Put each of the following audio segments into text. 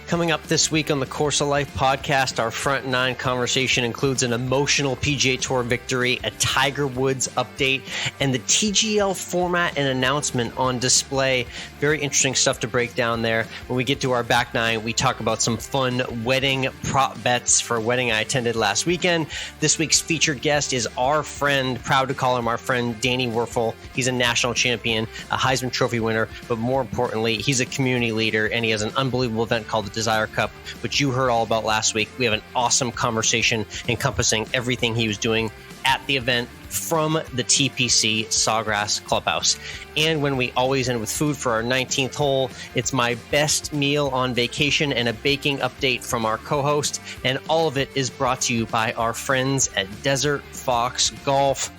Coming up this week on the Course of Life podcast, our front nine conversation includes an emotional PGA Tour victory, a Tiger Woods update, and the TGL format and announcement on display. Very interesting stuff to break down there. When we get to our back nine, we talk about some fun wedding prop bets for a wedding I attended last weekend. This week's featured guest is our friend, proud to call him our friend, Danny Wuerffel. He's a national champion, a Heisman Trophy winner, but more importantly, he's a community leader, and he has an unbelievable event called the Desire Cup, which you heard all about last week. We have an awesome conversation encompassing everything he was doing at the event from the TPC Sawgrass clubhouse. And when we always end with food for our 19th hole, it's my best meal on vacation and a baking update from our co-host. And all of it is brought to you by our friends at Desert Fox Golf.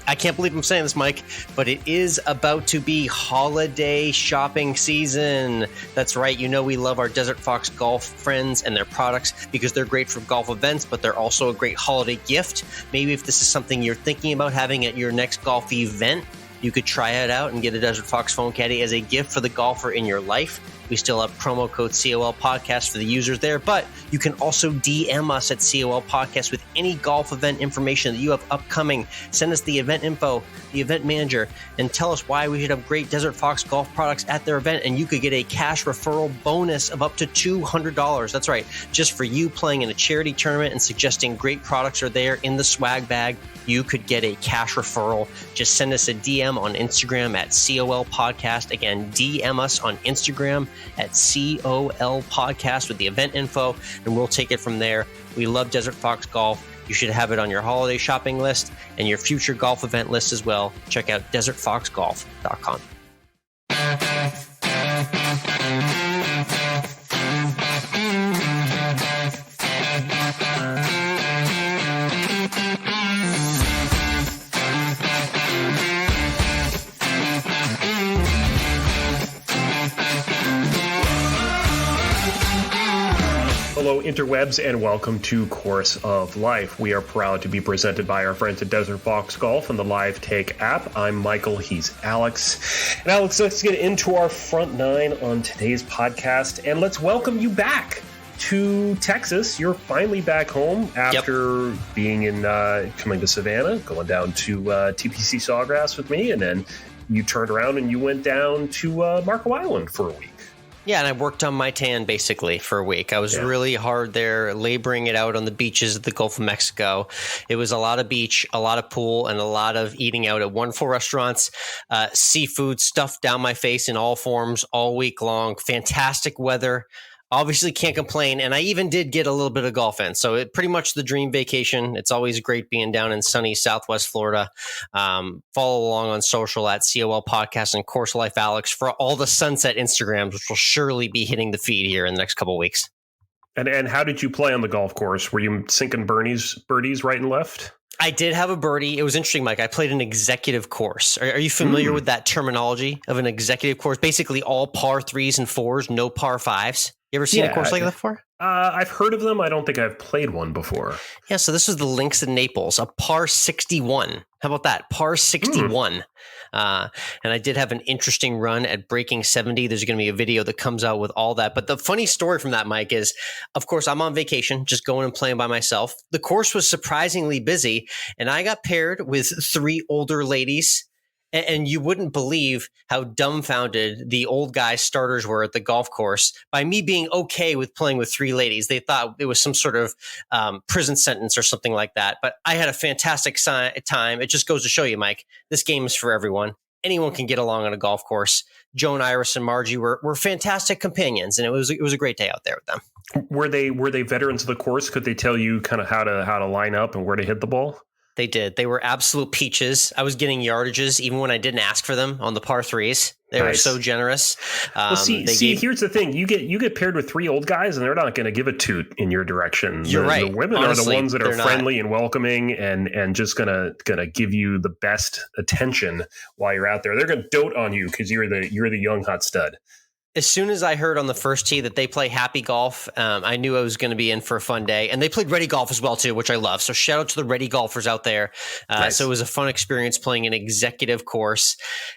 I can't believe I'm saying this, Mike, but it is about to be holiday shopping season. That's right. You know we love our Desert Fox Golf friends and their products because they're great for golf events, but they're also a great holiday gift. Maybe if this is something you're thinking about having at your next golf event, you could try it out and get a Desert Fox foam caddy as a gift for the golfer in your life. We still have promo code COL Podcast for the users there, but you can also DM us at COL Podcast with any golf event information that you have upcoming. Send us the event info, the event manager, and tell us why we should have great Desert Fox golf products at their event, and you could get a cash referral bonus of up to $200. That's right, just for you playing in a charity tournament and suggesting great products are there in the swag bag. You could get a cash referral. Just send us a DM on Instagram at COL Podcast. Again, DM us on Instagram at COL Podcast with the event info, and we'll take it from there. We love Desert Fox Golf. You should have it on your holiday shopping list and your future golf event list as well. Check out desertfoxgolf.com. Hello, interwebs, and welcome to Course of Life. We are proud to be presented by our friends at Desert Fox Golf and the Live Take app. I'm Michael, he's Alex. And Alex, let's get into our front nine on today's podcast, and let's welcome you back to Texas. You're finally back home after being in, coming to Savannah, going down to TPC Sawgrass with me, and then you turned around and you went down to Marco Island for a week. Yeah, and I worked on my tan basically for a week. I was really hard there, laboring it out on the beaches of the Gulf of Mexico. It was a lot of beach, a lot of pool, and a lot of eating out at wonderful restaurants. Seafood stuffed down my face in all forms all week long. Fantastic weather. Obviously can't complain, and I even did get a little bit of golf in. So it pretty much the dream vacation. It's always great being down in sunny Southwest Florida. Follow along on social at COL Podcast and Course Life Alex for all the sunset Instagrams, which will surely be hitting the feed here in the next couple of weeks. And how did you play on the golf course? Were you sinking birdies right and left? I did have a birdie. It was interesting, Mike. I played an executive course. Are you familiar with that terminology of an executive course? Basically all par threes and fours, no par fives. You ever seen a course like that before? I've heard of them. I don't think I've played one before. Yeah, so this was the Links in Naples, a par 61. How about that? Par 61. And I did have an interesting run at breaking 70. There's going to be a video that comes out with all that. But the funny story from that, Mike, is, of course, I'm on vacation, just going and playing by myself. The course was surprisingly busy, and I got paired with three older ladies. And you wouldn't believe how dumbfounded the old guy starters were at the golf course by me being okay with playing with three ladies. They thought it was some sort of prison sentence or something like that. But I had a fantastic time. It just goes to show you, Mike, this game is for everyone. Anyone can get along on a golf course. Joan, Iris, and Margie were fantastic companions, and it was a great day out there with them. Were they veterans of the course? Could they tell you kind of how to line up and where to hit the ball? They did. They were absolute peaches. I was getting yardages even when I didn't ask for them on the par threes. They were so generous. Well, here's the thing: you get paired with three old guys, and they're not going to give a toot in your direction. You're right. The women honestly, are the ones that are friendly and welcoming, and just gonna give you the best attention while you're out there. They're going to dote on you because you're the young hot stud. As soon as I heard on the first tee that they play Happy Golf, I knew I was going to be in for a fun day. And they played Ready Golf as well, too, which I love. So shout out to the Ready golfers out there. Nice. So it was a fun experience playing an executive course.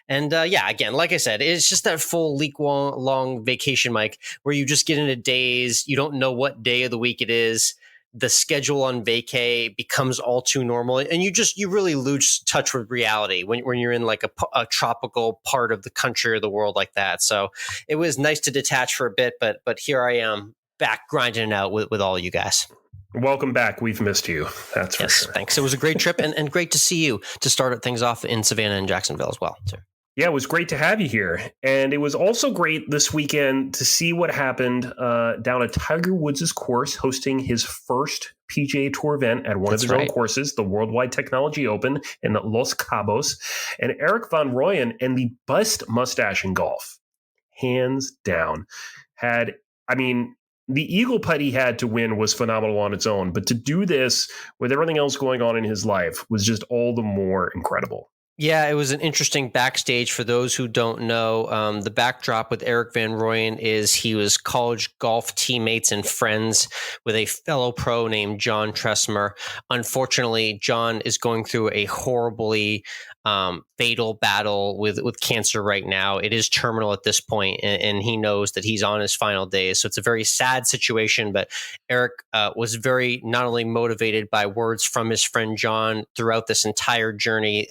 And again, like I said, it's just that full week-long vacation, Mike, where you just get into days. You don't know what day of the week it is. The schedule on vacay becomes all too normal, and you really lose touch with reality when you're in like a tropical part of the country or the world like that. So it was nice to detach for a bit, but here I am back grinding it out with all you guys. Welcome back. We've missed you. That's for sure. Thanks. It was a great trip and great to see you to start things off in Savannah and Jacksonville as well, too. Yeah, it was great to have you here. And it was also great this weekend to see what happened down at Tiger Woods' course, hosting his first PGA Tour event at one of his own courses, the Worldwide Technology Open in Los Cabos. And Erik von Rooyen and the best mustache in golf, hands down, the eagle putt he had to win was phenomenal on its own. But to do this with everything else going on in his life was just all the more incredible. Yeah, it was an interesting backstage for those who don't know. The backdrop with Erik von Rooyen is he was college golf teammates and friends with a fellow pro named John Tressmer. Unfortunately, John is going through a horribly fatal battle with cancer right now. It is terminal at this point, and he knows that he's on his final days. So it's a very sad situation, but Erik was very not only motivated by words from his friend John throughout this entire journey.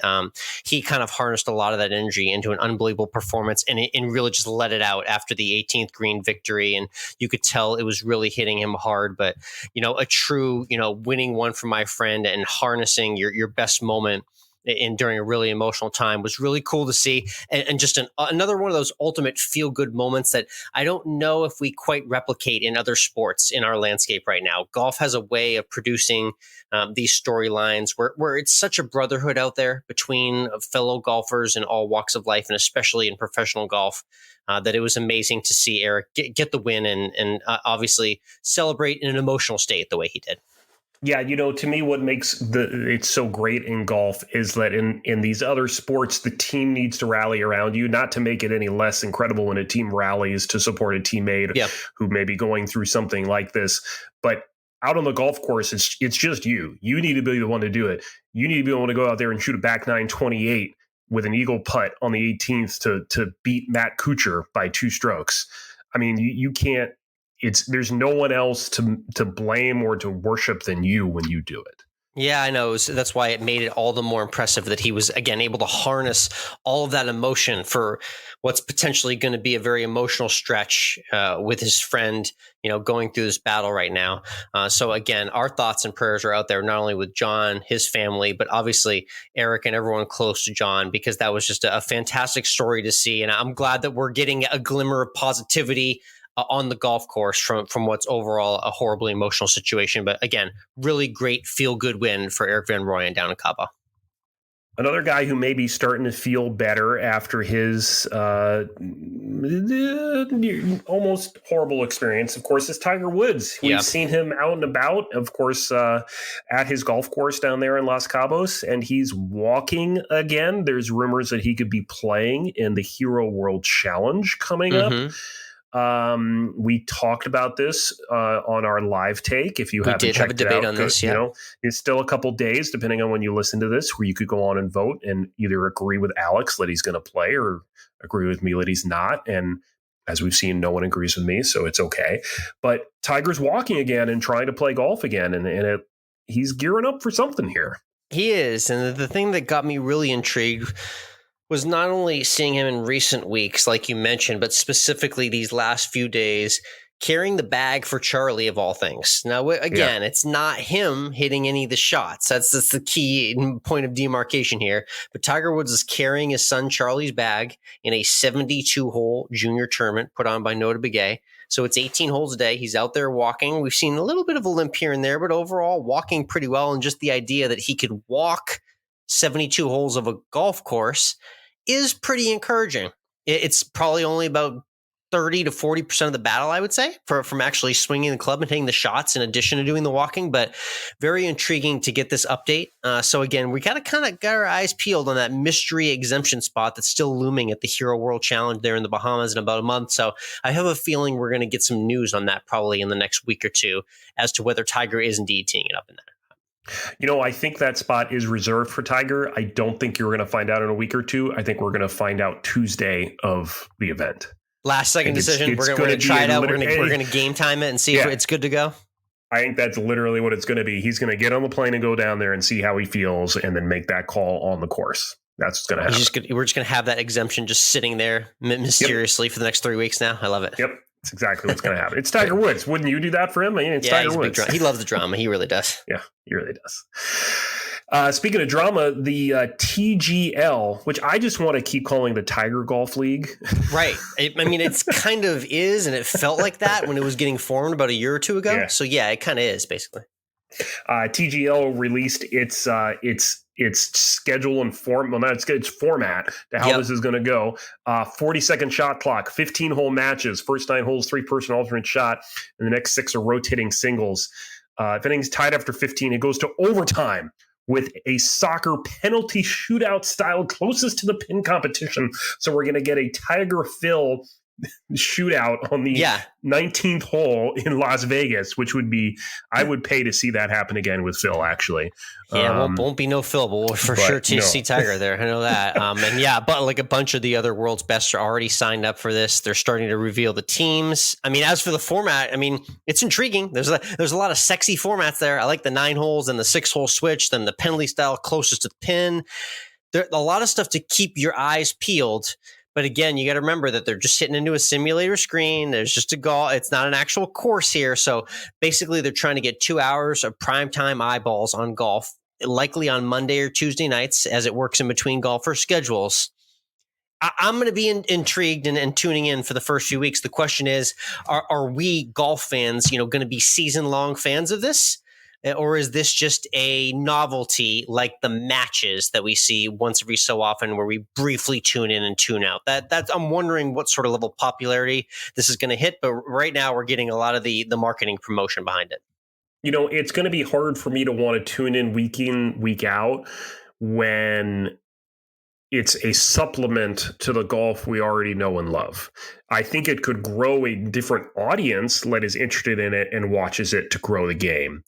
He kind of harnessed a lot of that energy into an unbelievable performance and really just let it out after the 18th green victory. And you could tell it was really hitting him hard, but a true, winning one for my friend and harnessing your best moment during a really emotional time was really cool to see. And just another one of those ultimate feel-good moments that I don't know if we quite replicate in other sports in our landscape right now. Golf has a way of producing these storylines where it's such a brotherhood out there between fellow golfers in all walks of life, and especially in professional golf, that it was amazing to see Erik get the win and obviously celebrate in an emotional state the way he did. Yeah, to me, what makes it so great in golf is that in these other sports, the team needs to rally around you, not to make it any less incredible when a team rallies to support a teammate who may be going through something like this. But out on the golf course, it's just you. You need to be the one to do it. You need to be able to go out there and shoot a back nine 28 with an eagle putt on the 18th to beat Matt Kuchar by 2 strokes. I mean, you can't. There's no one else to blame or to worship than you when you do it. Yeah, I know. That's why it made it all the more impressive that he was, again, able to harness all of that emotion for what's potentially going to be a very emotional stretch with his friend, going through this battle right now. So again, our thoughts and prayers are out there, not only with John, his family, but obviously Erik and everyone close to John, because that was just a fantastic story to see. And I'm glad that we're getting a glimmer of positivity on the golf course from what's overall a horribly emotional situation. But again, really great feel-good win for Erik von Rooyen down in Cabo. Another guy who may be starting to feel better after his almost horrible experience, of course, is Tiger Woods. We've seen him out and about, of course, at his golf course down there in Los Cabos, and he's walking again. There's rumors that he could be playing in the Hero World Challenge coming up. We talked about this on our live take. If you haven't checked it out, on this, it's still a couple days, depending on when you listen to this, where you could go on and vote and either agree with Alex that he's going to play or agree with me that he's not. And as we've seen, no one agrees with me, so it's okay. But Tiger's walking again and trying to play golf again, and he's gearing up for something here. He is, and the thing that got me really intrigued was not only seeing him in recent weeks, like you mentioned, but specifically these last few days, carrying the bag for Charlie of all things. Now, again, it's not him hitting any of the shots. That's the key point of demarcation here. But Tiger Woods is carrying his son Charlie's bag in a 72-hole junior tournament put on by Nota Begay. So it's 18 holes a day. He's out there walking. We've seen a little bit of a limp here and there, but overall walking pretty well. And just the idea that he could walk 72 holes of a golf course is pretty encouraging. It's probably only about 30 to 40% of the battle, I would say, from actually swinging the club and hitting the shots in addition to doing the walking. But very intriguing to get this update. So again, we got to kind of got our eyes peeled on that mystery exemption spot that's still looming at the Hero World Challenge there in the Bahamas in about a month. So I have a feeling we're going to get some news on that probably in the next week or two as to whether Tiger is indeed teeing it up in that. I think that spot is reserved for Tiger. I don't think you're going to find out in a week or two. I think we're going to find out Tuesday of the event. Last second decision. We're going to try it out. We're going to game time it and see if it's good to go. I think that's literally what it's going to be. He's going to get on the plane and go down there and see how he feels and then make that call on the course. That's what's going to happen. We're just going to have that exemption just sitting there mysteriously for the next 3 weeks now. I love it. Yep. That's exactly what's going to happen. It's Tiger Woods. Wouldn't you do that for him? I mean, it's Tiger Woods. He loves the drama. He really does. Yeah, he really does. Speaking of drama, the TGL, which I just want to keep calling the Tiger Golf League. Right. I mean, it's kind of is, and it felt like that when it was getting formed about a year or two ago. Yeah. So yeah, it kind of is basically. TGL released its schedule and form. Well, not its format to how this is going to go. 40-second shot clock, 15-hole matches, first 9 holes, 3-person alternate shot, and the next 6 are rotating singles. If anything's tied after 15, it goes to overtime with a soccer penalty shootout style closest to the pin competition. So we're going to get a Tiger Phil shootout on the 19th hole in Las Vegas, which would be, I would pay to see that happen again with Phil, actually. Yeah, won't be no Phil, but we'll for sure see Tiger there. I know that. But like a bunch of the other world's best are already signed up for this. They're starting to reveal the teams. I mean, as for the format, I mean, it's intriguing. There's a lot of sexy formats there. I like the 9 holes and the 6-hole switch, then the penalty style closest to the pin. There's a lot of stuff to keep your eyes peeled. But again, you got to remember that they're just hitting into a simulator screen. There's just a golf. It's not an actual course here. So basically, they're trying to get 2 hours of primetime eyeballs on golf, likely on Monday or Tuesday nights as it works in between golfer schedules. I'm going to be intrigued and tuning in for the first few weeks. The question is, are we golf fans, going to be season-long fans of this? Or is this just a novelty like the matches that we see once every so often where we briefly tune in and tune out? That's I'm wondering what sort of level of popularity this is going to hit. But right now we're getting a lot of the marketing promotion behind it. It's going to be hard for me to want to tune in, week out when it's a supplement to the golf we already know and love. I think it could grow a different audience that is interested in it and watches it to grow the game.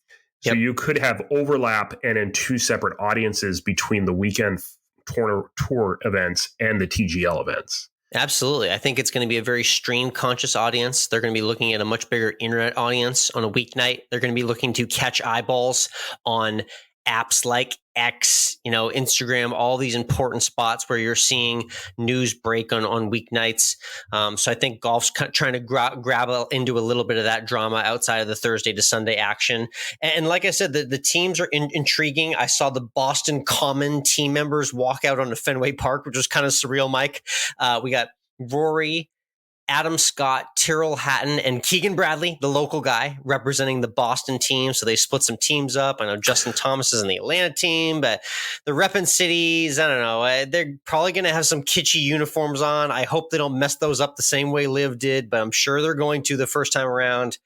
So you could have overlap and in 2 separate audiences between the weekend tour events and the TGL events. Absolutely. I think it's going to be a very stream conscious audience. They're going to be looking at a much bigger internet audience on a weeknight. They're going to be looking to catch eyeballs on apps like X, Instagram, all these important spots where you're seeing news break on weeknights. So I think golf's trying to grab into a little bit of that drama outside of the Thursday to Sunday action. And like I said, the teams are intriguing. I saw the Boston Common team members walk out onto Fenway Park, which was kind of surreal, Mike. We got Rory, Adam Scott, Tyrrell Hatton, and Keegan Bradley, the local guy, representing the Boston team. So they split some teams up. I know Justin Thomas is in the Atlanta team, but the repping cities, I don't know. They're probably going to have some kitschy uniforms on. I hope they don't mess those up the same way Liv did, but I'm sure they're going to the first time around.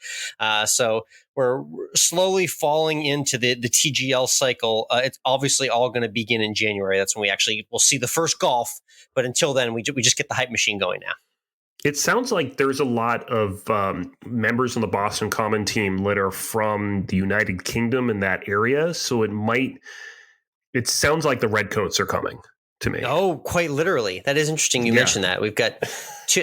So we're slowly falling into the TGL cycle. It's obviously all going to begin in January. That's when we'll see the first golf. But until then, we just get the hype machine going now. It sounds like there's a lot of members on the Boston Common team that are from the United Kingdom in that area. So it sounds like the Redcoats are coming to me. Oh, quite literally. That is interesting. You mentioned that. We've got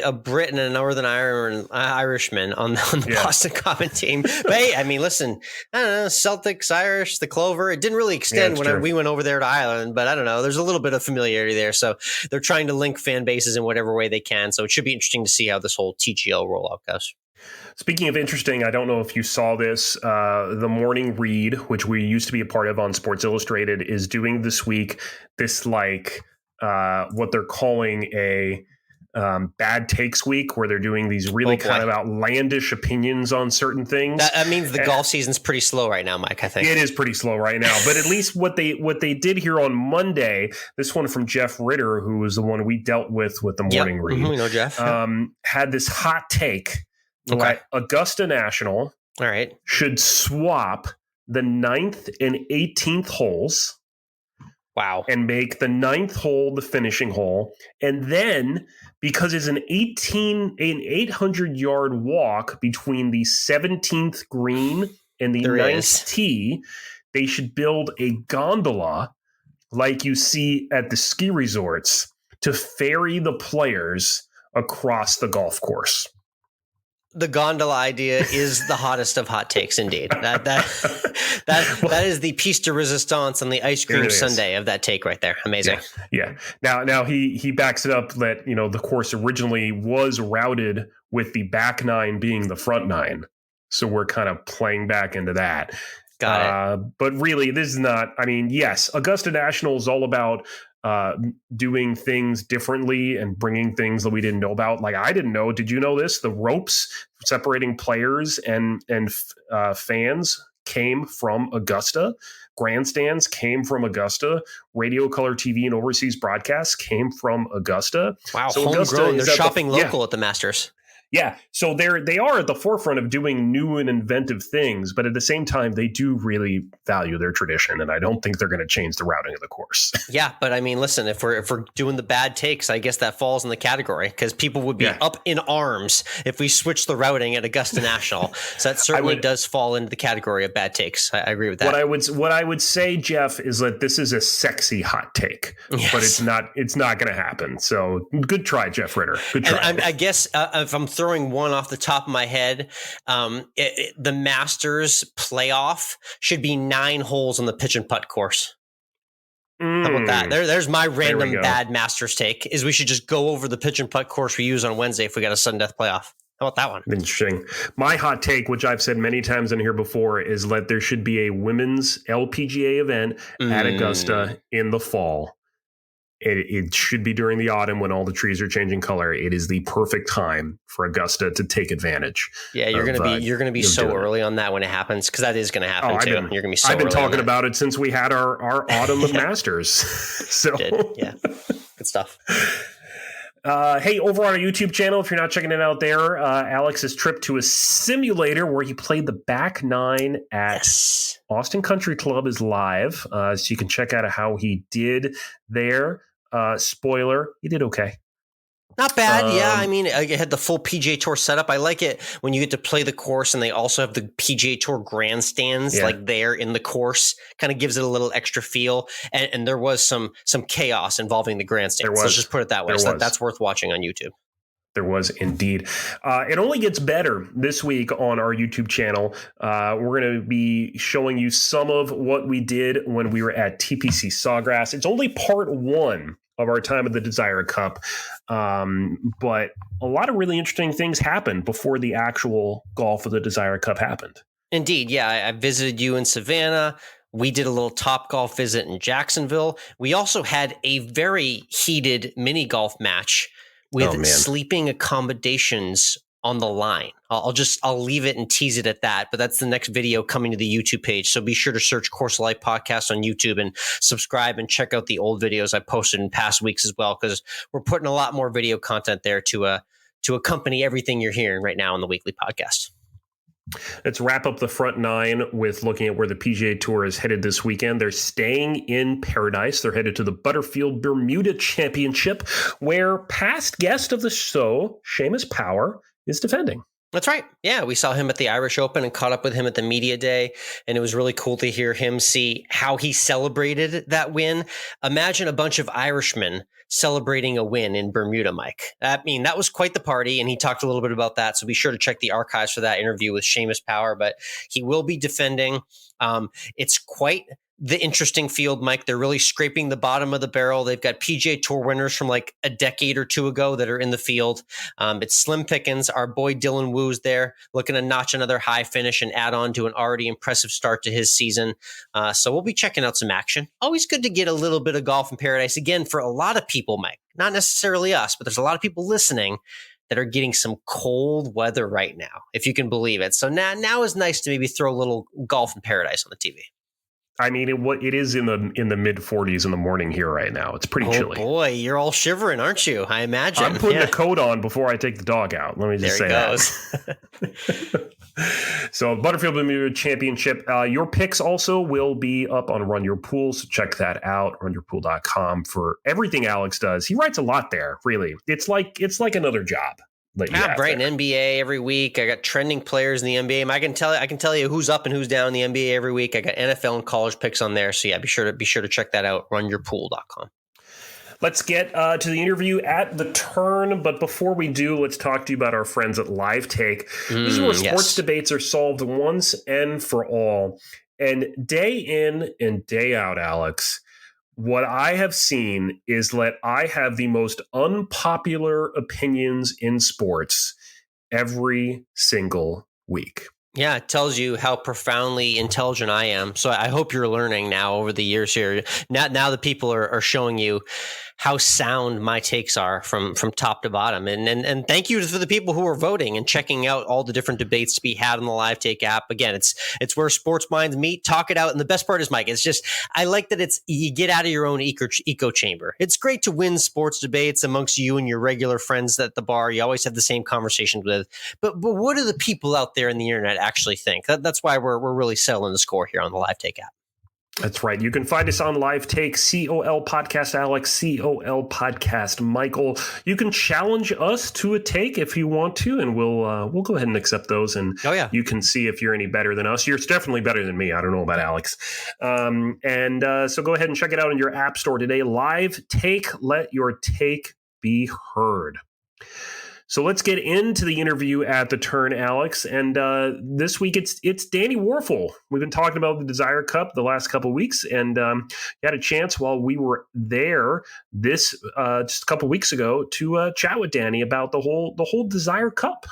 a Brit and a Northern Irishman on the Boston Common team. But hey, I mean, listen, I don't know, Celtics, Irish, the Clover. It didn't really extend when we went over there to Ireland, but I don't know. There's a little bit of familiarity there. So they're trying to link fan bases in whatever way they can. So it should be interesting to see how this whole TGL rollout goes. Speaking of interesting, I don't know if you saw this. The Morning Read, which we used to be a part of on Sports Illustrated, is doing this week this what they're calling bad takes week where they're doing these really kind of outlandish opinions on certain things. That means the golf season's pretty slow right now, Mike, I think. It is pretty slow right now. But at least what they did here on Monday, this one from Jeff Ritter, who was the one we dealt with the morning read. We know Jeff. Had this hot take. Okay. Augusta National should swap the 9th and 18th holes. Wow. And make the 9th hole the finishing hole. And then, because it's an 800-yard walk between the 17th green and the 9th tee, they should build a gondola like you see at the ski resorts to ferry the players across the golf course. The gondola idea is the hottest of hot takes, indeed. That is the piece de resistance on the ice cream sundae of that take right there. Amazing. Yeah. Now he backs it up that the course originally was routed with the back 9 being the front 9, so we're kind of playing back into that. Got it. But really, this is not. I mean, yes, Augusta National is all about doing things differently and bringing things that we didn't know about. Like, I didn't know. Did you know this? The ropes separating players and fans came from Augusta. Grandstands came from Augusta. Radio color TV and overseas broadcasts came from Augusta. Wow, so homegrown. They're shopping local at the Masters. Yeah, so they are at the forefront of doing new and inventive things, but at the same time, they do really value their tradition, and I don't think they're going to change the routing of the course. Yeah, but I mean, listen, if we're doing the bad takes, I guess that falls in the category because people would be up in arms if we switch the routing at Augusta National. So that certainly does fall into the category of bad takes. I agree with that. What I would say, Jeff, is that this is a sexy hot take, but it's not going to happen. So good try, Jeff Ritter. Good try. And I guess if I'm throwing one off the top of my head, the Masters playoff should be 9 holes on the pitch and putt course. How about that? There's my random bad Masters take, is we should just go over the pitch and putt course we use on Wednesday if we got a sudden death playoff. How about that one? Interesting. My hot take, which I've said many times in here before, is that there should be a women's LPGA event at Augusta in the fall. It should be during the autumn when all the trees are changing color. It is the perfect time for Augusta to take advantage. Yeah, you're gonna be so early on that when it happens, because that is going to happen too. You're gonna be so. I've been talking about it since we had our autumn of Masters. So yeah, good stuff. Hey, over on our YouTube channel, if you're not checking it out there, Alex's trip to a simulator where he played the back 9 at Austin Country Club is live. So you can check out how he did there. Spoiler, he did okay. Not bad. Yeah, I mean, I had the full PGA Tour setup. I like it when you get to play the course and they also have the PGA Tour grandstands like there in the course. Kind of gives it a little extra feel. And there was some chaos involving the grandstands. Let's just put it that way. So that's worth watching on YouTube. There was indeed. It only gets better this week on our YouTube channel. We're going to be showing you some of what we did when we were at TPC Sawgrass. It's only part 1 of our time at the Desire Cup. But a lot of really interesting things happened before the actual golf of the Desire Cup happened. Indeed. Yeah. I visited you in Savannah. We did a little Top Golf visit in Jacksonville. We also had a very heated mini golf match with sleeping accommodations on the line. I'll leave it and tease it at that, but that's the next video coming to the YouTube page. So be sure to search Course of Life Podcast on YouTube and subscribe and check out the old videos I posted in past weeks as well, because we're putting a lot more video content there to accompany everything you're hearing right now on the weekly podcast. Let's wrap up the front 9 with looking at where the PGA Tour is headed this weekend. They're staying in paradise. They're headed to the Butterfield Bermuda Championship, where past guest of the show, Seamus Power, is defending. That's right. Yeah, we saw him at the Irish Open and caught up with him at the media day, and it was really cool to hear him see how he celebrated that win. Imagine a bunch of Irishmen celebrating a win in Bermuda, Mike. I mean, that was quite the party, and he talked a little bit about that, so be sure to check the archives for that interview with Seamus Power, but he will be defending. It's quite the interesting field, Mike. They're really scraping the bottom of the barrel. They've got PGA Tour winners from like a decade or two ago that are in the field. It's slim pickings. Our boy Dylan Wu's there, looking to notch another high finish and add on to an already impressive start to his season. So we'll be checking out some action. Always good to get a little bit of golf in paradise. Again, for a lot of people, Mike, not necessarily us, but there's a lot of people listening that are getting some cold weather right now, if you can believe it. So now is nice to maybe throw a little golf in paradise on the TV. I mean, it is in the mid 40s in the morning here right now. It's pretty chilly. Oh boy, you're all shivering, aren't you? I imagine. I'm putting a coat on before I take the dog out. Let me just say that. So Butterfield Bermuda Championship. Your picks also will be up on Run Your Pool, so check that out. RunYourPool.com for everything Alex does. He writes a lot there. Really, it's like another job. I'm writing NBA every week. I got trending players in the NBA. I can tell you who's up and who's down in the NBA every week. I got NFL and college picks on there. So yeah, be sure to check that out. RunYourPool.com. Let's get to the interview at the turn. But before we do, let's talk to you about our friends at Live Take. This is where sports debates are solved once and for all. And day in and day out, Alex, what I have seen is that I have the most unpopular opinions in sports every single week. Yeah, it tells you how profoundly intelligent I am. So I hope you're learning now over the years here. Now the people are showing you how sound my takes are from top to bottom. And thank you for the people who are voting and checking out all the different debates to be had on the Live Take app. Again, it's where sports minds meet, talk it out. And the best part is, Mike, it's just, I like that you get out of your own echo chamber. It's great to win sports debates amongst you and your regular friends at the bar. You always have the same conversations with. But what do the people out there in the internet actually think? That's why we're really settling the score here on the Live Take app. That's right. You can find us on Live Take, COL Podcast Alex, COL Podcast Michael. You can challenge us to a take if you want to, and we'll go ahead and accept those. And you can see if you're any better than us. You're definitely better than me. I don't know about Alex. So go ahead and check it out in your app store today. Live Take, let your take be heard. So let's get into the interview at the turn, Alex. And this week it's Danny Wuerffel. We've been talking about the Desire Cup the last couple of weeks, and had a chance while we were there just a couple of weeks ago to chat with Danny about the whole Desire Cup.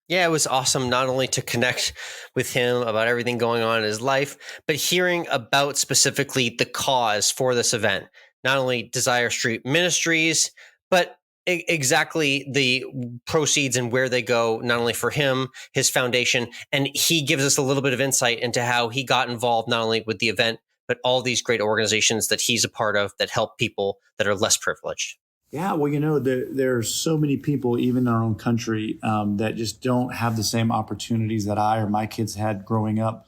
Yeah, it was awesome not only to connect with him about everything going on in his life, but hearing about specifically the cause for this event. Not only Desire Street Ministries, but exactly the proceeds and where they go, not only for him, his foundation, and he gives us a little bit of insight into how he got involved not only with the event, but all these great organizations that he's a part of that help people that are less privileged. Yeah, well, there's so many people, even in our own country, that just don't have the same opportunities that I or my kids had growing up.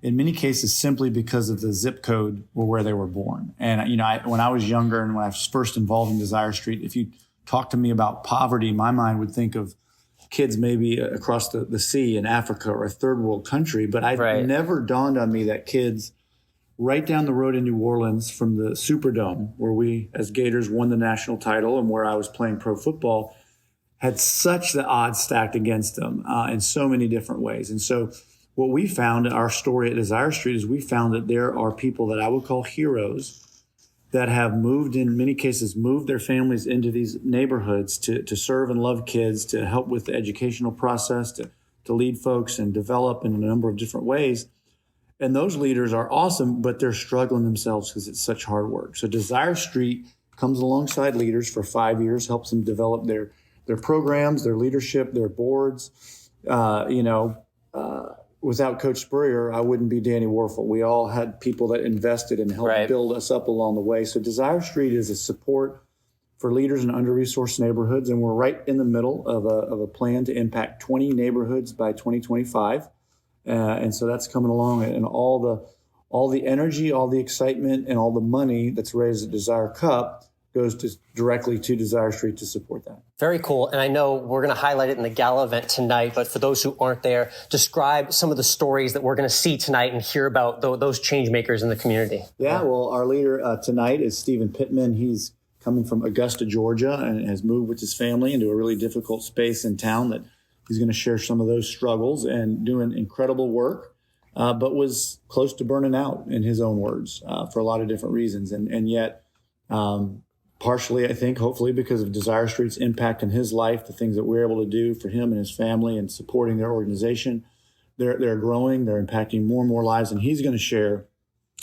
In many cases, simply because of the zip code or where they were born. And when I was younger and when I was first involved in Desire Street, if you talk to me about poverty, my mind would think of kids maybe across the sea in Africa or a third world country. But it never dawned on me that kids right down the road in New Orleans from the Superdome, where we as Gators won the national title and where I was playing pro football, had such the odds stacked against them in so many different ways. And so what we found in our story at Desire Street is we found that there are people that I would call heroes that have in many cases, moved their families into these neighborhoods to serve and love kids, to help with the educational process, to lead folks and develop in a number of different ways. And those leaders are awesome, but they're struggling themselves because it's such hard work. So Desire Street comes alongside leaders for 5 years, helps them develop their programs, their leadership, their boards. Without Coach Spurrier, I wouldn't be Danny Wuerffel. We all had people that invested and helped build us up along the way. So Desire Street is a support for leaders in under-resourced neighborhoods, and we're right in the middle of a plan to impact 20 neighborhoods by 2025. And so that's coming along, and all the energy, all the excitement, and all the money that's raised at Desire Cup goes directly to Desire Street to support that. Very cool. And I know we're going to highlight it in the gala event tonight, but for those who aren't there, describe some of the stories that we're going to see tonight and hear about those change makers in the community. Yeah, well, our leader tonight is Stephen Pittman. He's coming from Augusta, Georgia, and has moved with his family into a really difficult space in town that he's going to share some of those struggles and doing incredible work. but was close to burning out, in his own words, for a lot of different reasons. And yet, partially, I think, hopefully because of Desire Street's impact in his life, the things that we're able to do for him and his family and supporting their organization, they're growing, they're impacting more and more lives. And he's going to share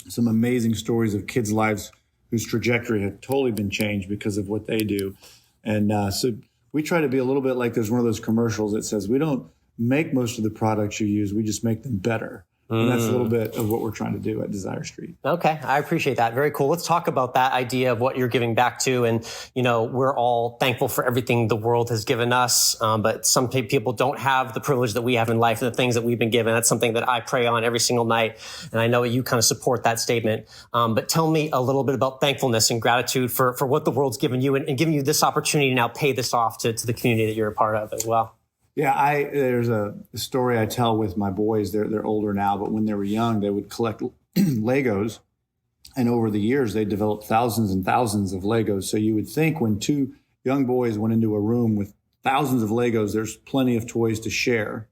some amazing stories of kids' lives whose trajectory have totally been changed because of what they do. And so we try to be a little bit like there's one of those commercials that says, we don't make most of the products you use, we just make them better. And that's a little bit of what we're trying to do at Desire Street. Okay. I appreciate that. Very cool. Let's talk about that idea of what you're giving back to. And, we're all thankful for everything the world has given us. But some people don't have the privilege that we have in life and the things that we've been given. That's something that I pray on every single night. And I know you kind of support that statement. But tell me a little bit about thankfulness and gratitude for what the world's given you and giving you this opportunity to now pay this off to the community that you're a part of as well. Yeah, there's a story I tell with my boys. They're older now, but when they were young, they would collect Legos. And over the years, they developed thousands and thousands of Legos. So you would think when two young boys went into a room with thousands of Legos, there's plenty of toys to share.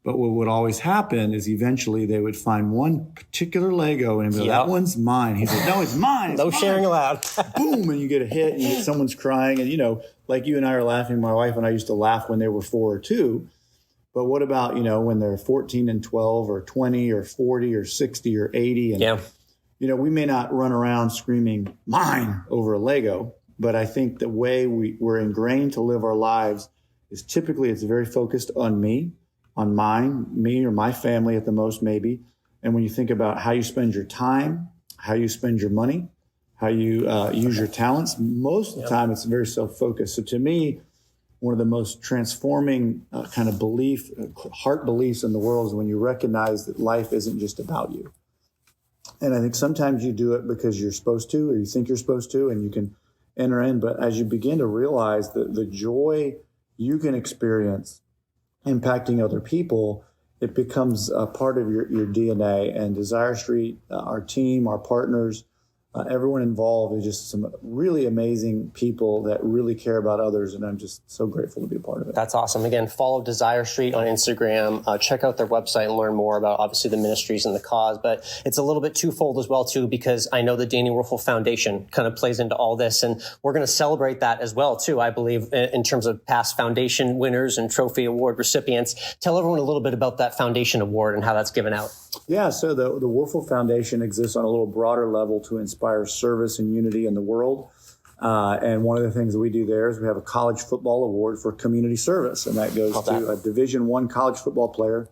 But what would always happen is eventually they would find one particular Lego and be like, that one's mine. He said, no, it's mine. No sharing allowed. Boom, and you get a hit and someone's crying. And, like you and I are laughing, my wife and I used to laugh when they were 4 or 2. But what about, when they're 14 and 12 or 20 or 40 or 60 or 80? And, we may not run around screaming, mine, over a Lego. But I think the way we're ingrained to live our lives is typically it's very focused on me. On me or my family at the most, maybe. And when you think about how you spend your time, how you spend your money, how you use your talents, most of the time it's very self-focused. So to me, one of the most transforming kind of heart beliefs in the world is when you recognize that life isn't just about you. And I think sometimes you do it because you're supposed to, or you think you're supposed to, and you can enter in. But as you begin to realize that the joy you can experience impacting other people, it becomes a part of your DNA. And Desire Street, our team, our partners, everyone involved is just some really amazing people that really care about others. And I'm just so grateful to be a part of it. That's awesome. Again, follow Desire Street on Instagram. Check out their website and learn more about, obviously, the ministries and the cause. But it's a little bit twofold as well, too, because I know the Danny Wuerffel Foundation kind of plays into all this. And we're going to celebrate that as well, too, I believe, in terms of past foundation winners and trophy award recipients. Tell everyone a little bit about that foundation award and how that's given out. Yeah, so the Wuerffel Foundation exists on a little broader level to inspire service and unity in the world. And one of the things that we do there is we have a college football award for community service. And that goes to a Division I college football player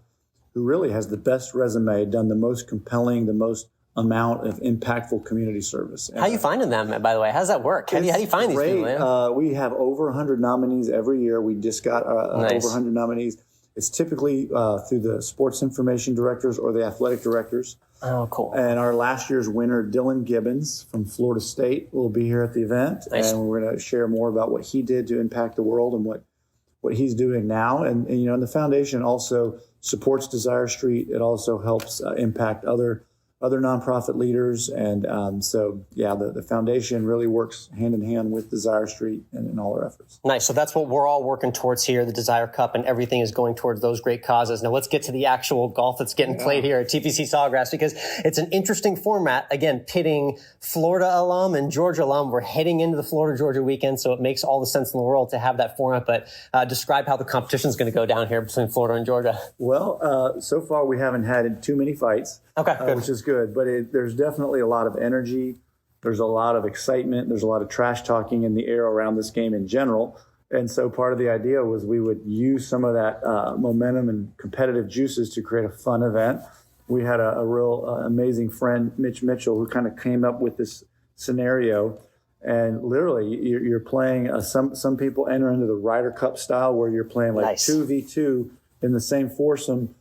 who really has the best resume, done the most compelling, the most amount of impactful community service. How are you finding them, by the way? How does that work? How do you find these people? We have over 100 nominees every year. We just got over 100 nominees. It's typically through the sports information directors or the athletic directors. Oh, cool. And our last year's winner, Dylan Gibbons from Florida State, will be here at the event. Nice. And we're going to share more about what he did to impact the world and what he's doing now. And the foundation also supports Desire Street. It also helps impact other nonprofit leaders. And the foundation really works hand in hand with Desire Street and in all our efforts. Nice. So that's what we're all working towards here, the Desire Cup, and everything is going towards those great causes. Now let's get to the actual golf that's getting played here at TPC Sawgrass, because it's an interesting format. Again, pitting Florida alum and Georgia alum. We're heading into the Florida-Georgia weekend, so it makes all the sense in the world to have that format. But describe how the competition is going to go down here between Florida and Georgia. Well, so far we haven't had too many fights. Okay, good. Which is good, but there's definitely a lot of energy. There's a lot of excitement. There's a lot of trash talking in the air around this game in general. And so part of the idea was we would use some of that momentum and competitive juices to create a fun event. We had a real amazing friend, Mitch Mitchell, who kind of came up with this scenario. And literally, you're playing, some people enter into the Ryder Cup style where you're playing like 2v2 in the same foursome,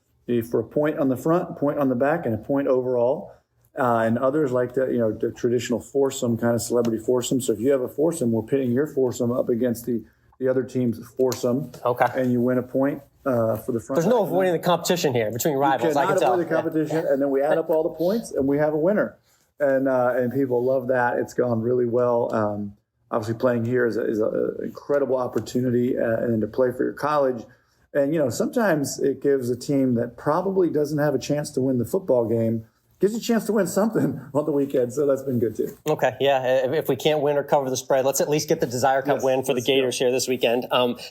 for a point on the front, a point on the back, and a point overall. And others like the traditional foursome, kind of celebrity foursome. So if you have a foursome, we're pitting your foursome up against the other team's foursome. Okay. And you win a point for the front. There's no avoiding the competition here between rivals. I can tell. Avoid the competition, and then we add up all the points, and we have a winner. And people love that. It's gone really well. Obviously, playing here is an incredible opportunity, and to play for your college. And, sometimes it gives a team that probably doesn't have a chance to win the football game, gives you a chance to win something on the weekend. So that's been good too. Okay. Yeah. If we can't win or cover the spread, let's at least get the Desire Cup win for the Gators here this weekend.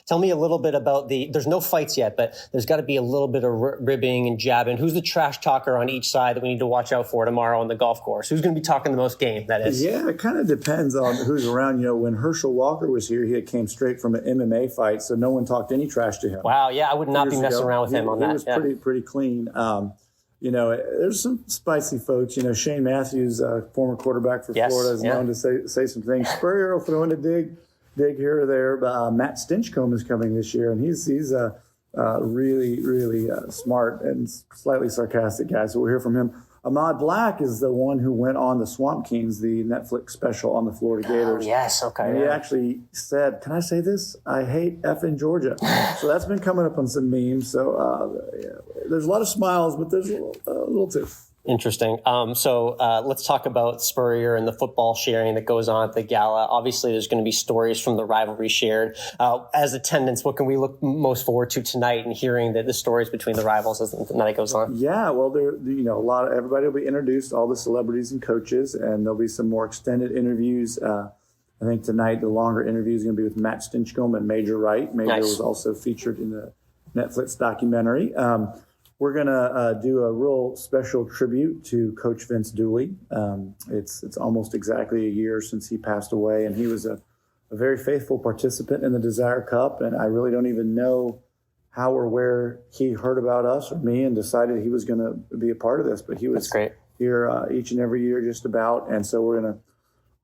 Tell me a little bit about there's no fights yet, but there's got to be a little bit of ribbing and jabbing. Who's the trash talker on each side that we need to watch out for tomorrow on the golf course? Who's going to be talking the most game, that is? Yeah, it kind of depends on who's around. When Herschel Walker was here, he came straight from an MMA fight, so no one talked any trash to him. Wow. Yeah. I would not be messing around with him on that. He was pretty clean. There's some spicy folks. Shane Matthews, former quarterback for Florida, is known to say some things. Spurrier will throw in a dig here or there. But Matt Stinchcomb is coming this year, and he's really, really smart and slightly sarcastic guy. So we'll hear from him. Ahmad Black is the one who went on the Swamp Kings, the Netflix special on the Florida Gators. Yes, okay. And he actually said, can I say this? I hate effing Georgia. So that's been coming up on some memes. So there's a lot of smiles, but there's a little too. Interesting. So let's talk about Spurrier and the football sharing that goes on at the gala. Obviously, there's going to be stories from the rivalry shared. As attendants, what can we look most forward to tonight and hearing the stories between the rivals as the night goes on? Yeah, well, everybody will be introduced, all the celebrities and coaches, and there'll be some more extended interviews. I think tonight the longer interview is going to be with Matt Stinchcomb and Major Wright. Major was also featured in the Netflix documentary. We're going to do a real special tribute to Coach Vince Dooley. It's almost exactly a year since he passed away, and he was a very faithful participant in the Desire Cup, and I really don't even know how or where he heard about us or me and decided he was going to be a part of this, but he was here each and every year just about, and so we're going to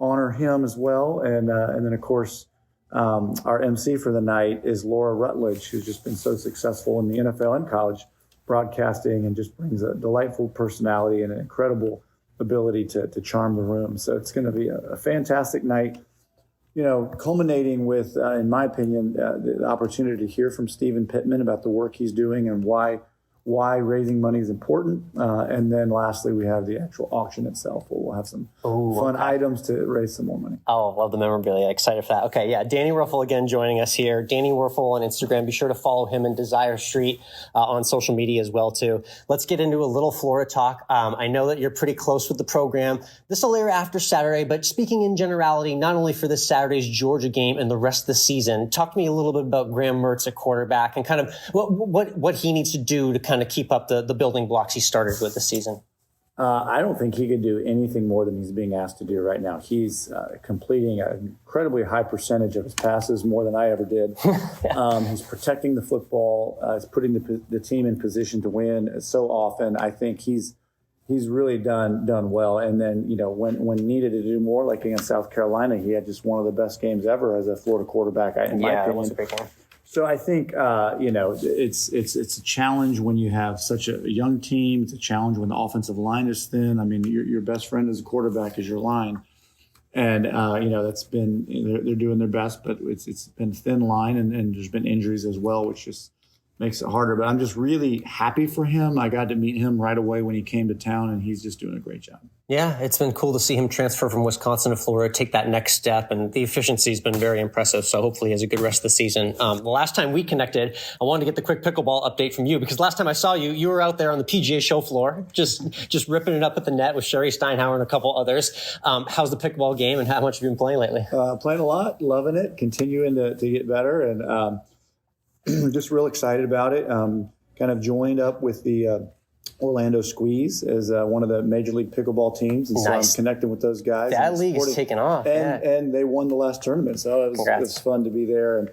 honor him as well. And then, of course, our MC for the night is Laura Rutledge, who's just been so successful in the NFL and college broadcasting and just brings a delightful personality and an incredible ability to charm the room. So it's going to be a fantastic night, culminating with, in my opinion, the opportunity to hear from Stephen Pittman about the work he's doing and why raising money is important. And then lastly, we have the actual auction itself, where we'll have some fun items to raise some more money. Oh, love the memorabilia. Excited for that. Okay, yeah. Danny Wuerffel again joining us here. Danny Wuerffel on Instagram. Be sure to follow him in Desire Street on social media as well, too. Let's get into a little Florida talk. I know that you're pretty close with the program. This will air after Saturday, but speaking in generality, not only for this Saturday's Georgia game and the rest of the season, talk to me a little bit about Graham Mertz at quarterback and kind of what he needs to do to kind of keep up the building blocks he started with this season. I don't think he could do anything more than he's being asked to do right now. He's completing an incredibly high percentage of his passes, more than I ever did. He's protecting the football. He's putting the team in position to win so often. I think he's really done well. And then, when needed to do more, like against South Carolina, he had just one of the best games ever as a Florida quarterback, in my opinion. It was a great game. So I think, it's a challenge when you have such a young team. It's a challenge when the offensive line is thin. I mean, your best friend as a quarterback is your line. And, that's been, they're doing their best, but it's been a thin line and there's been injuries as well, which just makes it harder. But I'm just really happy for him. I got to meet him right away when he came to town, and he's just doing a great job. Yeah, it's been cool to see him transfer from Wisconsin to Florida, take that next step, and the efficiency has been very impressive. So hopefully he has a good rest of the season. The last time we connected, I wanted to get the quick pickleball update from you, because last time I saw you, you were out there on the PGA show floor, just ripping it up at the net with Sherry Steinhauer and a couple others. How's the pickleball game, and how much have you been playing lately? Playing a lot, loving it, continuing to get better, and just real excited about it. Kind of joined up with the Orlando Squeeze as one of the Major League Pickleball teams. And so I'm connecting with those guys. That league is taking off. And they won the last tournament. So it was fun to be there. And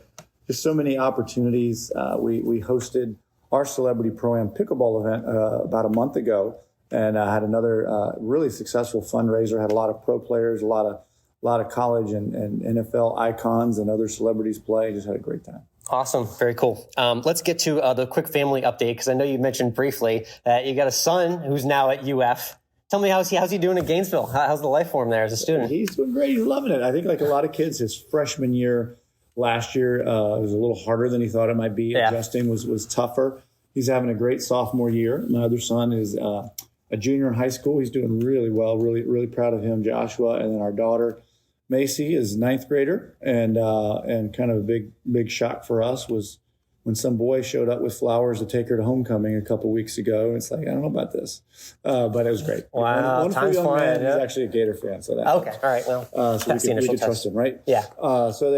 just so many opportunities. We hosted our Celebrity Pro-Am Pickleball event about a month ago, and had another really successful fundraiser. Had a lot of pro players, a lot of college and NFL icons and other celebrities play. Just had a great time. Awesome. Very cool. Let's get to the quick family update, because I know you mentioned briefly that you got a son who's now at UF. Tell me, how's he doing in Gainesville? How's the life for him there as a student? He's doing great. He's loving it. I think like a lot of kids, his freshman year last year was a little harder than he thought it might be. Adjusting was tougher. He's having a great sophomore year. My other son is a junior in high school. He's doing really well. Really, really proud of him, Joshua. And then our daughter, Macy, is ninth grader, and kind of a big shock for us was when some boy showed up with flowers to take her to homecoming a couple weeks ago. It's like, I don't know about this. But it was great. Wow. Wonderful young man. He's actually a Gator fan. So that okay. All right. Well, so we can trust him, right? Yeah. So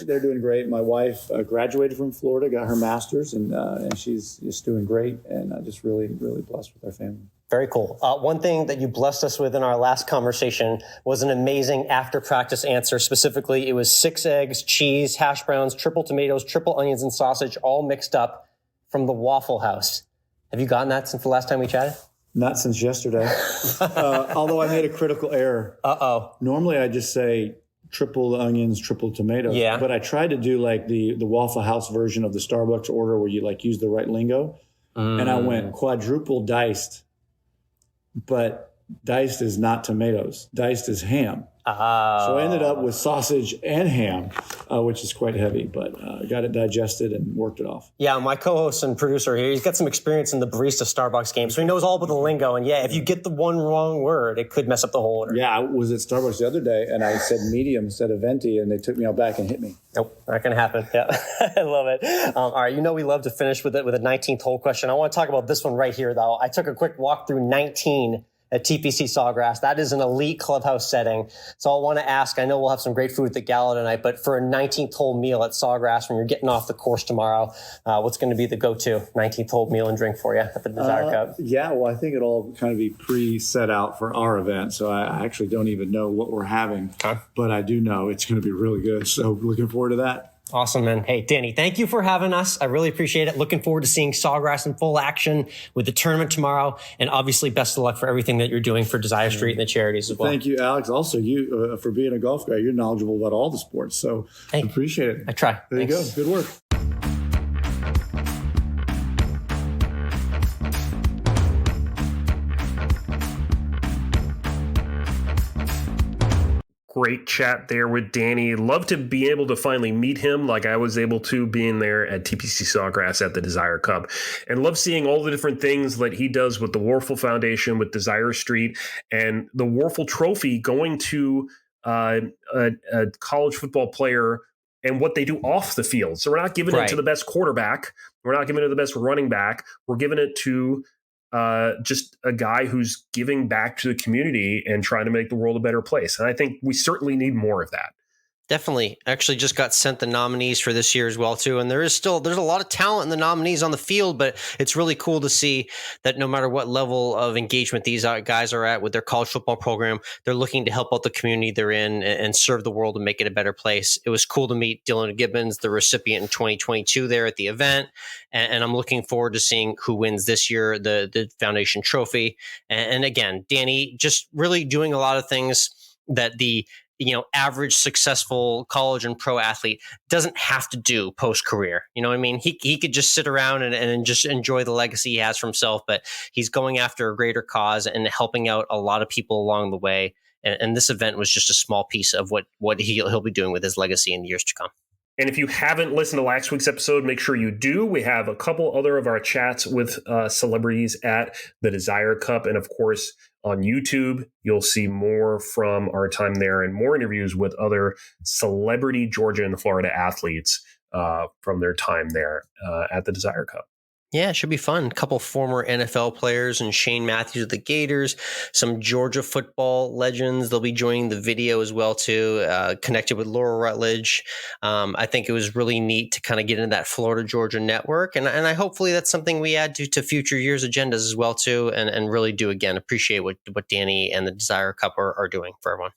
they're doing great. My wife graduated from Florida, got her master's, and she's just doing great. And I'm just really, really blessed with our family. Very cool. One thing that you blessed us with in our last conversation was an amazing after practice answer. Specifically, it was 6 eggs, cheese, hash browns, triple tomatoes, triple onions, and sausage, all mixed up from the Waffle House. Have you gotten that since the last time we chatted? Not since yesterday. Although I made a critical error. Uh-oh. Normally I just say triple onions, triple tomatoes. Yeah. But I tried to do like the Waffle House version of the Starbucks order where you like use the right lingo. And I went quadruple diced. But diced is not tomatoes. Diced is ham. Oh. So I ended up with sausage and ham, which is quite heavy, but got it digested and worked it off. Yeah, my co-host and producer here, he's got some experience in the barista Starbucks game, so he knows all about the lingo. And yeah, if you get the one wrong word, it could mess up the whole order. Yeah, I was at Starbucks the other day, and I said medium instead of venti, and they took me out back and hit me. Nope, not going to happen. Yeah, I love it. All right, we love to finish with a 19th hole question. I want to talk about this one right here, though. I took a quick walk through 19 at TPC Sawgrass. That is an elite clubhouse setting. So I want to ask, I know we'll have some great food at the gala tonight, but for a 19th hole meal at Sawgrass when you're getting off the course tomorrow, what's going to be the go-to 19th hole meal and drink for you at the Desire Cup? Yeah, well, I think it'll all kind of be pre-set out for our event. So I actually don't even know what we're having, but I do know it's going to be really good. So looking forward to that. Awesome, man. Hey, Danny, thank you for having us. I really appreciate it. Looking forward to seeing Sawgrass in full action with the tournament tomorrow. And obviously, best of luck for everything that you're doing for Desire Street and the charities as well. Thank you, Alex. Also, you for being a golf guy, you're knowledgeable about all the sports. So I appreciate it. I try. There you go. Good work. Great chat there with Danny. Love to be able to finally meet him like I was able to being there at TPC Sawgrass at the Desire Cup. And love seeing all the different things that he does with the Wuerffel Foundation, with Desire Street, and the Wuerffel Trophy going to a college football player and what they do off the field. So we're not giving it to the best quarterback. We're not giving it to the best running back. We're giving it to just a guy who's giving back to the community and trying to make the world a better place. And I think we certainly need more of that. Definitely. Actually just got sent the nominees for this year as well, too. And there's a lot of talent in the nominees on the field, but it's really cool to see that no matter what level of engagement these guys are at with their college football program, they're looking to help out the community they're in and serve the world and make it a better place. It was cool to meet Dylan Gibbons, the recipient in 2022 there at the event. And I'm looking forward to seeing who wins this year, the foundation trophy. And again, Danny just really doing a lot of things that the average successful college and pro athlete doesn't have to do post-career. You know what I mean? He could just sit around and just enjoy the legacy he has for himself, but he's going after a greater cause and helping out a lot of people along the way. And this event was just a small piece of what he'll be doing with his legacy in the years to come. And if you haven't listened to last week's episode, make sure you do. We have a couple other of our chats with celebrities at the Desire Cup. And of course, on YouTube, you'll see more from our time there and more interviews with other celebrity Georgia and Florida athletes from their time there at the Desire Cup. Yeah, it should be fun. A couple former NFL players and Shane Matthews of the Gators, some Georgia football legends. They'll be joining the video as well, too, connected with Laura Rutledge. I think it was really neat to kind of get into that Florida-Georgia network. And I hopefully that's something we add to future years' agendas as well, too, and really do, again, appreciate what Danny and the Desire Cup are doing for everyone.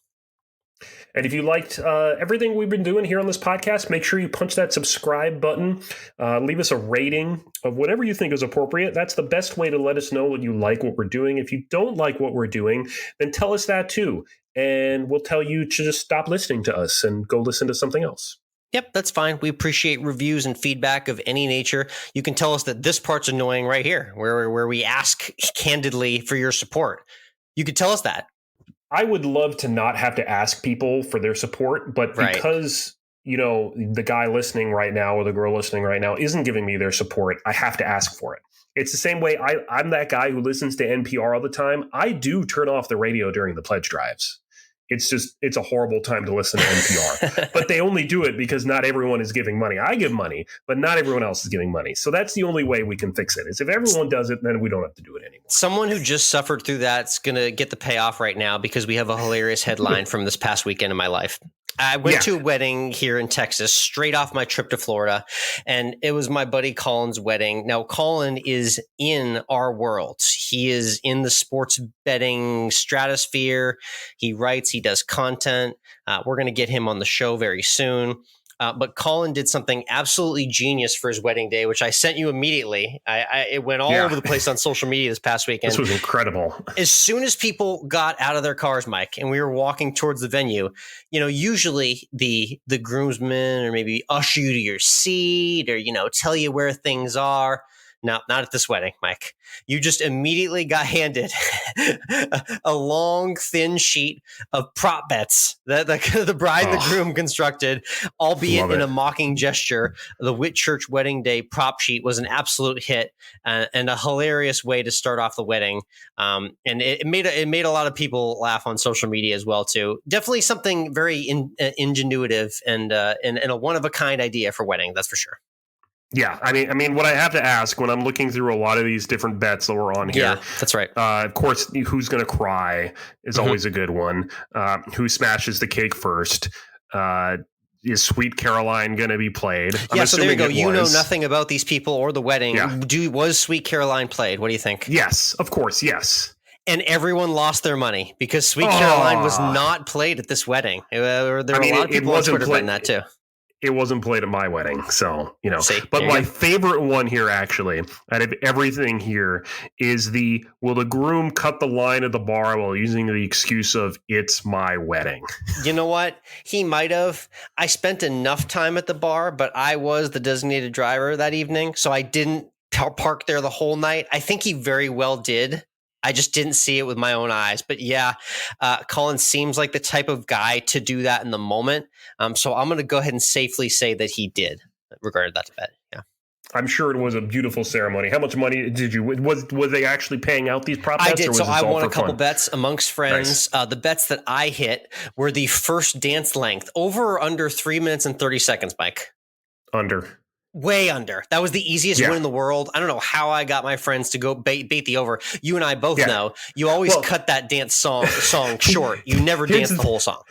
And if you liked everything we've been doing here on this podcast, make sure you punch that subscribe button. Leave us a rating of whatever you think is appropriate. That's the best way to let us know what you like what we're doing. If you don't like what we're doing, then tell us that too. And we'll tell you to just stop listening to us and go listen to something else. Yep, that's fine. We appreciate reviews and feedback of any nature. You can tell us that this part's annoying right here, where we ask candidly for your support. You could tell us that. I would love to not have to ask people for their support, but because, the guy listening right now or the girl listening right now isn't giving me their support, I have to ask for it. It's the same way I'm that guy who listens to NPR all the time. I do turn off the radio during the pledge drives. it's a horrible time to listen to NPR. But they only do it because not everyone is giving money. I give money, but not everyone else is giving money. So that's the only way we can fix it, is if everyone does it, then we don't have to do it anymore. Someone who just suffered through that's going to get the payoff right now, because we have a hilarious headline from this past weekend in my life. I went to a wedding here in Texas straight off my trip to Florida, and it was my buddy Colin's wedding. Now, Colin is in our world. He is in the sports betting stratosphere. He writes, he does content. We're going to get him on the show very soon. But Colin did something absolutely genius for his wedding day, which I sent you immediately. It went all over the place on social media this past weekend. This was incredible. As soon as people got out of their cars, Mike, and we were walking towards the venue, usually the groomsmen or maybe usher you to your seat or, tell you where things are. No, not at this wedding, Mike. You just immediately got handed a long, thin sheet of prop bets that the bride and the groom constructed, albeit in a mocking gesture. The Whitchurch wedding day prop sheet was an absolute hit and a hilarious way to start off the wedding. And it made a lot of people laugh on social media as well, too. Definitely something very ingenuitive and a one-of-a-kind idea for wedding, that's for sure. Yeah, I mean, what I have to ask when I'm looking through a lot of these different bets that were on here. Yeah, that's right. Of course, who's going to cry is always a good one. Who smashes the cake first? Is Sweet Caroline going to be played? Yeah, so there you go. You know nothing about these people or the wedding. Yeah. Was Sweet Caroline played? What do you think? Yes, of course, yes. And everyone lost their money because Sweet Caroline was not played at this wedding. There were a lot of people on Twitter betting that too. It wasn't played at my wedding, so, See, but my favorite one here, actually, out of everything here, is will the groom cut the line at the bar while using the excuse of, it's my wedding? You know what? He might have. I spent enough time at the bar, but I was the designated driver that evening, so I didn't park there the whole night. I think he very well did. I just didn't see it with my own eyes. But yeah, Colin seems like the type of guy to do that in the moment. So I'm going to go ahead and safely say that he did regarding that bet. Yeah. I'm sure it was a beautiful ceremony. How much money did you, was they actually paying out these prop bets? I did. So I won a couple fun? Bets amongst friends. Nice. The bets that I hit were the first dance length, over or under 3 minutes and 30 seconds, Mike. Under. Way under. That was the easiest win in the world. I don't know how I got my friends to go bait the over. You and I both know you always cut that dance song short. You never dance the whole song.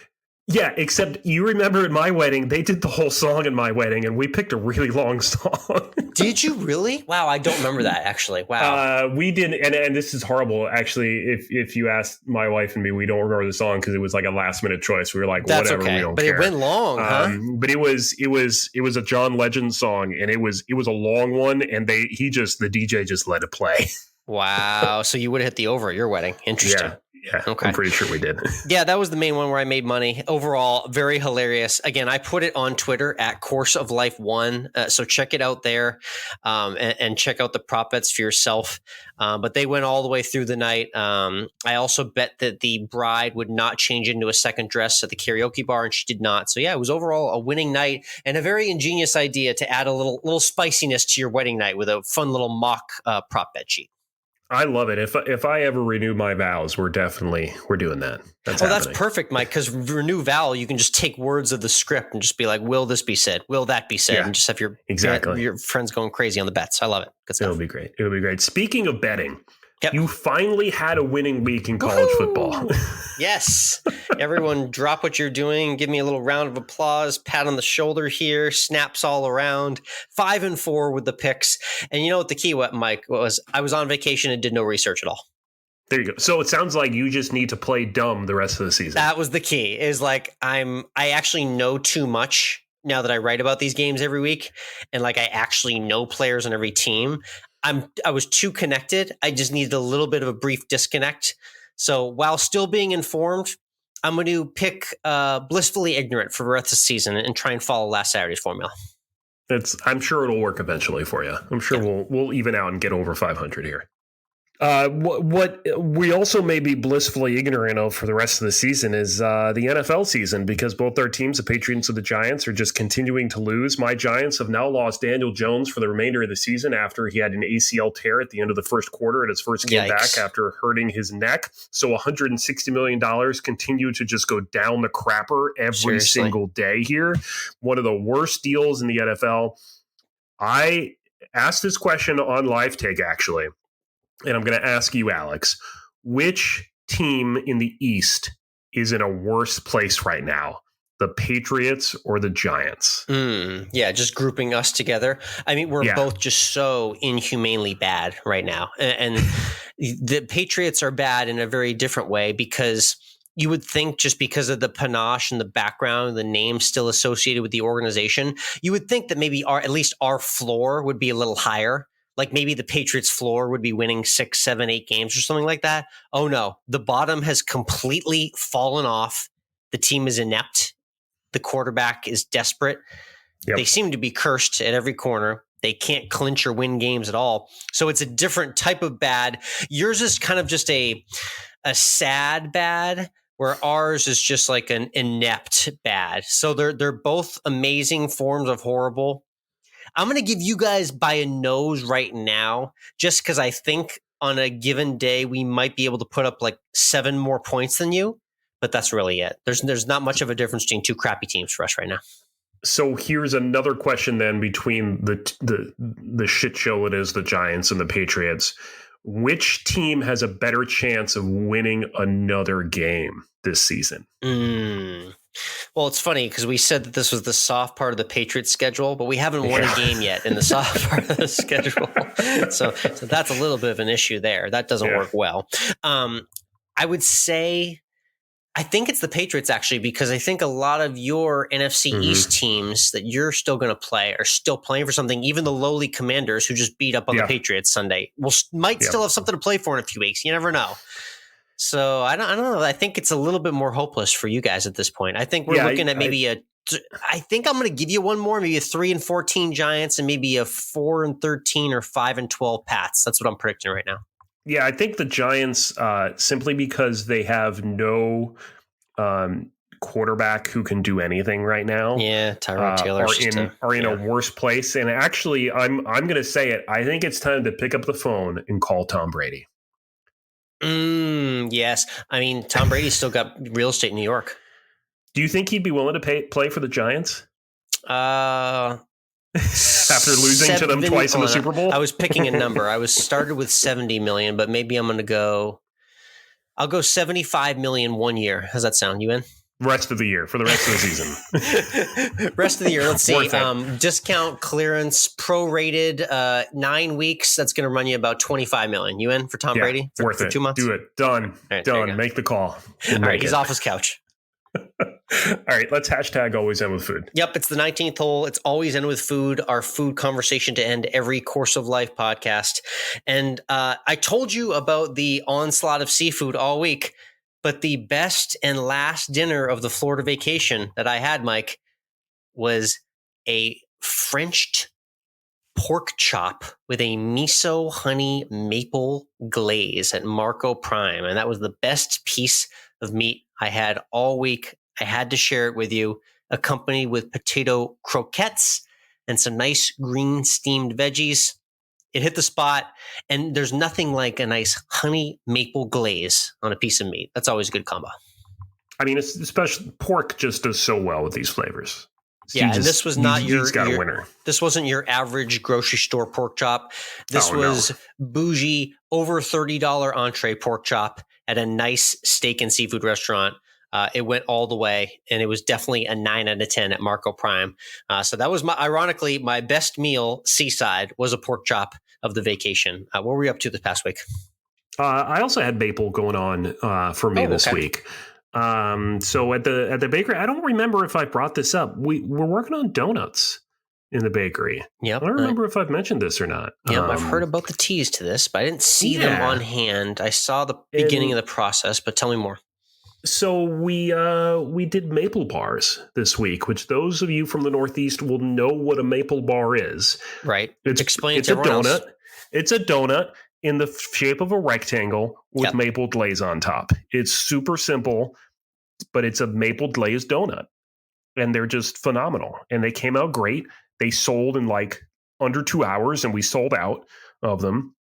Yeah, except you remember at my wedding, they did the whole song at my wedding, and we picked a really long song. Did you really? Wow, I don't remember that, actually. Wow. We did, and this is horrible, actually. If you asked my wife and me, we don't remember the song because it was like a last-minute choice. We were like, that's whatever, okay. we don't but care. But it went long, huh? But it was a John Legend song, and it was a long one, and the DJ just let it play. Wow, so you would have hit the over at your wedding. Interesting. Yeah, okay. I'm pretty sure we did. Yeah, that was the main one where I made money. Overall, very hilarious. Again, I put it on Twitter at Course of Life 1. So check it out there and check out the prop bets for yourself. But they went all the way through the night. I also bet that the bride would not change into a second dress at the karaoke bar, and she did not. So yeah, it was overall a winning night and a very ingenious idea to add a little spiciness to your wedding night with a fun little mock prop bet sheet. I love it. If I ever renew my vows, we're doing that. That's perfect, Mike, because renew vow, you can just take words of the script and just be like, will this be said? Will that be said? And just have your friends going crazy on the bets. I love it. Good stuff. It'll be great. Speaking of betting, you finally had a winning week in college football. Yes. Everyone drop what you're doing. Give me a little round of applause, pat on the shoulder here, snaps all around. 5-4 with the picks. And you know what the key, Mike, was? I was on vacation and did no research at all. There you go. So it sounds like you just need to play dumb the rest of the season. That was the key. Is like I actually know too much now that I write about these games every week, and like I actually know players on every team. I was too connected. I just needed a little bit of a brief disconnect. So while still being informed, I'm going to pick blissfully ignorant for the rest of the season and try and follow last Saturday's formula. I'm sure it'll work eventually for you. I'm sure we'll even out and get over 500 here. What we also may be blissfully ignorant of for the rest of the season is the NFL season, because both our teams, the Patriots and the Giants, are just continuing to lose. My Giants have now lost Daniel Jones for the remainder of the season after he had an ACL tear at the end of the first quarter at his first game back after hurting his neck. So $160 million continue to just go down the crapper every single day here. One of the worst deals in the NFL. I asked this question on Live Take, actually. And I'm going to ask you, Alex, which team in the East is in a worse place right now? The Patriots or the Giants? Yeah, just grouping us together. I mean, we're both just so inhumanely bad right now. And the Patriots are bad in a very different way, because you would think, just because of the panache and the background, the name still associated with the organization, you would think that maybe at least our floor would be a little higher. Like maybe the Patriots' floor would be winning 6, 7, 8 games or something like that. Oh no, the bottom has completely fallen off. The team is inept. The quarterback is desperate. Yep. They seem to be cursed at every corner. They can't clinch or win games at all. So it's a different type of bad. Yours is kind of just a sad bad, where ours is just like an inept bad. So they're both amazing forms of horrible. I'm going to give you guys by a nose right now, just because I think on a given day we might be able to put up like 7 more points than you, but that's really it. There's not much of a difference between 2 crappy teams for us right now. So here's another question then, between the shit show it is the Giants and the Patriots. Which team has a better chance of winning another game this season? Well, it's funny because we said that this was the soft part of the Patriots schedule, but we haven't won a game yet in the soft part of the schedule. So that's a little bit of an issue there. That doesn't work well. I would say, I think it's the Patriots, actually, because I think a lot of your NFC East teams that you're still going to play are still playing for something. Even the lowly Commanders, who just beat up on the Patriots Sunday, might still have something to play for in a few weeks. You never know. So I don't know. I think it's a little bit more hopeless for you guys at this point. I think we're looking at maybe I think I'm going to give you one more, maybe a 3-14 Giants and maybe a 4-13 or 5-12 Pats. That's what I'm predicting right now. Yeah, I think the Giants, simply because they have no quarterback who can do anything right now. Yeah, Tyrod Taylor are in a worse place. And actually, I'm going to say it. I think it's time to pick up the phone and call Tom Brady. Yes. I mean, Tom Brady's still got real estate in New York. Do you think he'd be willing to play for the Giants? After losing to them twice in the Super Bowl? I was picking a number. I was started with 70 million, but maybe I'm going to go, I'll go 75 million 1 year. How's that sound? You in? Rest of the year, for the rest of the season. Rest of the year. Let's see. Discount clearance, prorated, 9 weeks. That's going to run you about 25 million. You in for Tom Brady for 2 months? Do it. Done. Right, done. Make the call. All right. He's off his couch. All right. Let's hashtag always end with food. Yep. It's the 19th hole. It's always end with food, our food conversation to end every Course of Life podcast. And I told you about the onslaught of seafood all week. But the best and last dinner of the Florida vacation that I had, Mike, was a Frenched pork chop with a miso honey maple glaze at Marco Prime. And that was the best piece of meat I had all week. I had to share it with you, accompanied with potato croquettes and some nice green steamed veggies. It hit the spot, and there's nothing like a nice honey maple glaze on a piece of meat. That's always a good combo. I mean, especially pork just does so well with these flavors. Yeah, and this was not he's got a winner. This wasn't your average grocery store pork chop. This was bougie, over $30 entree pork chop at a nice steak and seafood restaurant. It went all the way, and it was definitely a 9 out of 10 at Marco Prime. So that was ironically, my best meal seaside was a pork chop of the vacation. What were we up to this past week? I also had maple going on for me this week. So at the bakery, I don't remember if I brought this up. We're working on donuts in the bakery. Yeah, I don't remember if I've mentioned this or not. Yeah, I've heard about the teas to this, but I didn't see them on hand. I saw the beginning of the process, but tell me more. So we did maple bars this week, which those of you from the Northeast will know what a maple bar is. Right. Explain it's to everyone a donut. else. It's a donut. in the shape of a rectangle with maple glaze on top. It's super simple, but it's a maple glazed donut. And they're just phenomenal. And they came out great. They sold in like under 2 hours, and we sold out of them.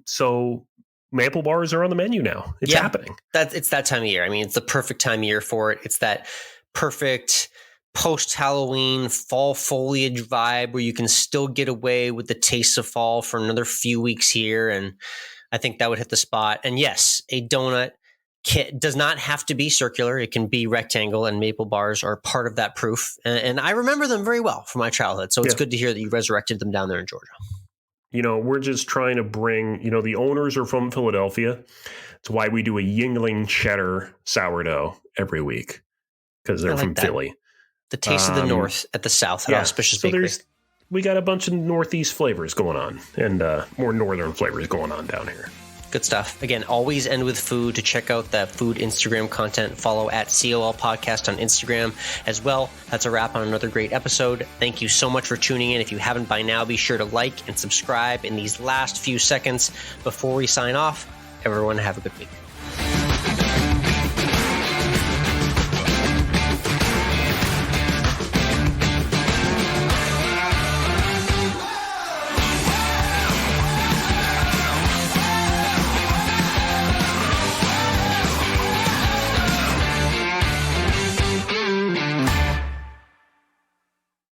So maple bars are on the menu now. It's happening. It's that time of year. I mean, it's the perfect time of year for it. It's that perfect post-Halloween fall foliage vibe where you can still get away with the taste of fall for another few weeks here. And I think that would hit the spot. And yes, a donut does not have to be circular. It can be rectangle, and maple bars are part of that proof. And I remember them very well from my childhood. So it's good to hear that you resurrected them down there in Georgia. We're just trying to bring, the owners are from Philadelphia. It's why we do a Yingling cheddar sourdough every week, because they're from Philly. The taste of the North at the South at Auspicious Bakery. We got a bunch of Northeast flavors going on, and more Northern flavors going on down here. Good stuff. Again, Always End With Food. To check out that food Instagram content, follow at COL Podcast on Instagram as well. That's a wrap on another great episode. Thank you so much for tuning in. If you haven't by now, be sure to like and subscribe in these last few seconds before we sign off. Everyone have a good week.